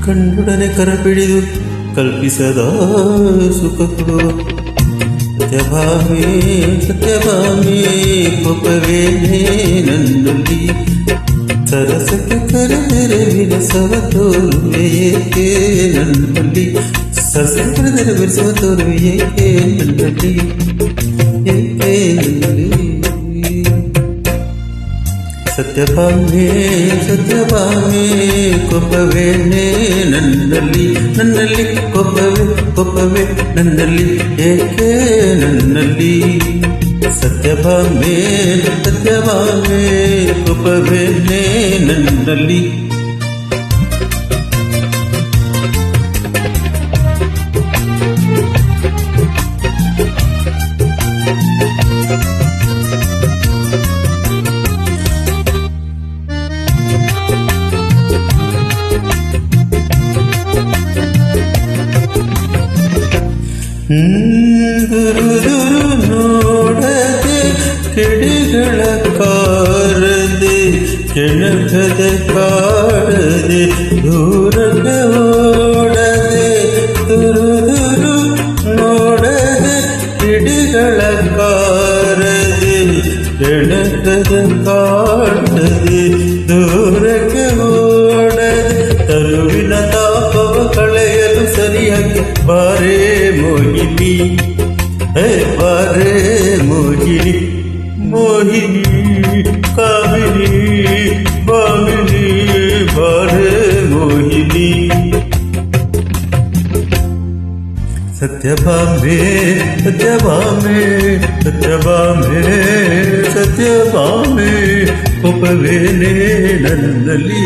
ಕಂಡೊಡನೆ ಕರಪಿಡಿದು ಕಲ್ಪಿಸದ ಸುಖ ಕೊಡುವ ಸತ್ಯಭಾಮೆ ಸತ್ಯಭಾಮೆ ಕೋಪವೇನೇ ನನ್ನಲ್ಲಿ ಸರಸಕ್ಕೆ ಕರೆದರೆ ವಿರಸವ ತೋರುವೆ ಏಕೆ ನನ್ನಲ್ಲಿ ಸರಸಕ್ಕೆ ಕರೆದರೆ ವಿರಸವ ತೋರುವೆ ಏಕೆ ನನ್ನಲ್ಲಿ ಏಕೆ ನನ್ನಲ್ಲಿ ಸತ್ಯಭಾಮೆ ಸತ್ಯಭಾಮೆ ಕೋಪವೇನೇ ನನ್ನಲ್ಲಿ ನನ್ನಲ್ಲಿ ಕೋಪವೇ ನನ್ನಲ್ಲಿ ಏಕೆ ನನ್ನಲ್ಲಿ ಸತ್ಯಭಾಮೆ ಸತ್ಯಭಾಮೆ ಕೋಪವೇನೇ ನನ್ನಲ್ಲಿ ದುರು ನೋಡದೆ ಕಿಡಿಗಳ ಕಾರದೆ ಕೆಣಕದ ಕಾಡದೆ ದೂರಕ್ಕೆ ಓಡದೆ ದುರು ನೋಡದೆ ಕಿಡಿಗಳ ಕಾರದೆ ಕೆಣಕದ ಕಾಡದೆ ದೂರಕ್ಕೆ ಓಡದೆ ತರುವಿನ ತಾಪವ ಕಳೆಯಲು ಸರಿಯಾಗಿ ಬಾರೇ ಮೋಹಿನಿ ಹೇ ಬಾರೇ ಮೋಹಿನಿ ಮೋಹಿನಿ ಕಾಮಿನಿ ಬಾಮಿನಿ ಬಾರೇ ಮೋಹಿನಿ ಸತ್ಯಭಾಮೆ ಸತ್ಯಭಾಮೆ ಸತ್ಯಭಾಮೆ ಸತ್ಯಭಾಮೆ ಕೋಪವೇನೇ ನನ್ನಲ್ಲಿ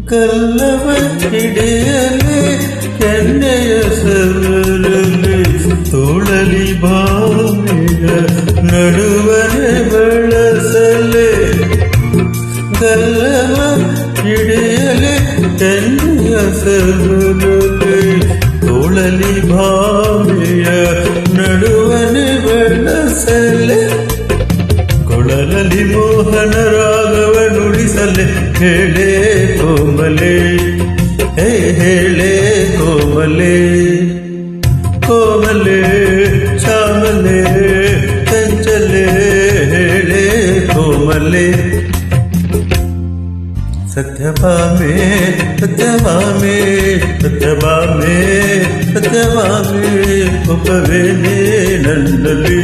ಕಲ್ಲವ ಹಿಡಿಯಲೆ ಕೆನ್ನೆಯ ಸರಳಲೆ ತೋಳಲಿ ಭಾಮೆಯ ನಡುವನೆ ಬಳಸಲೆ ಕಲ್ಲವ ಹಿಡಿಯಲೆ ಕೆನ್ನೆಯ ಸರಳಲೆ ತೋಳಲಿ ಭಾಮೆಯ ನಡುವನೆ ಬಳಸಲೆ ಕೊಳಲಲಿ ಮೋಹನ ರಾಗವ ನುಡಿಸಲೆ ಹೇಳೇ ಕೋಮಲೆ ಹೇ ಹೇಳೇ ಕೋಮಲೆ ಕೋಮಲೆ ಶ್ಯಾಮಲೆ ಚಂಚಲೆ ಹೇಳೇ ಕೋಮಲೆ ಸತ್ಯಭಾಮೆ ಸತ್ಯಭಾಮೆ ಸತ್ಯಭಾಮೆ ಸತ್ಯಭಾಮೆ ಕೋಪವೇನೇ ನನ್ನಲ್ಲಿ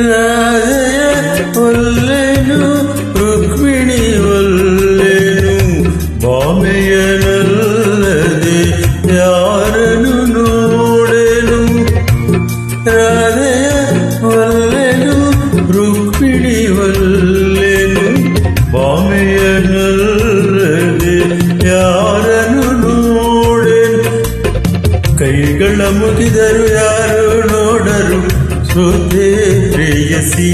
ರಾಧೆಯ ಒಲ್ಲೆನು ರುಕ್ಮಿಣಿ ಒಲ್ಲೆನು ಬಾಮೆಯನಲ್ಲದೆ ಯಾರನ್ನು ನೋಡೆನು ರಾಧೆಯ ಒಲ್ಲೆನು ರುಕ್ಮಿಣಿ ಒಲ್ಲೆನು ಬಾಮೆಯನಲ್ಲದೆ ಯಾರನ್ನು ನೋಡೆನು ಕೈಗಳ ಮುಗಿದರು ಯಾರು ನೋಡರು ಸೋತೆ ಪ್ರೇಯಸಿ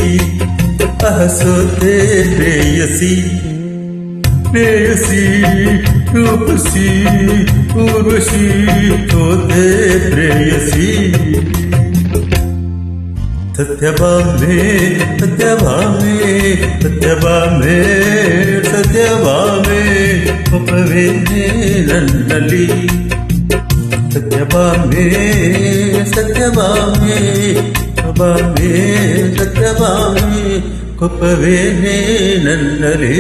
ಸೋತೆ ಪ್ರೇಯಸಿ ಪ್ರೇಯಸಿ ರೂಪಸಿ ಊರ್ವಶಿ ಸೋತೆ ಪ್ರೇಯಸಿ ಸತ್ಯಭಾಮೆ ಸತ್ಯಭಾಮೆ ಸತ್ಯಭಾಮೆ ಸತ್ಯಭಾಮೆ ಕೋಪವೇನೇ ನನ್ನಲ್ಲಿ ಸತ್ಯಭಾಮೆ ಸತ್ಯಭಾಮೆ ಸತ್ಯಭಾಮೆ ಸತ್ಯಭಾಮೆ ಕೋಪವೇನೇ ನನ್ನಲ್ಲಿ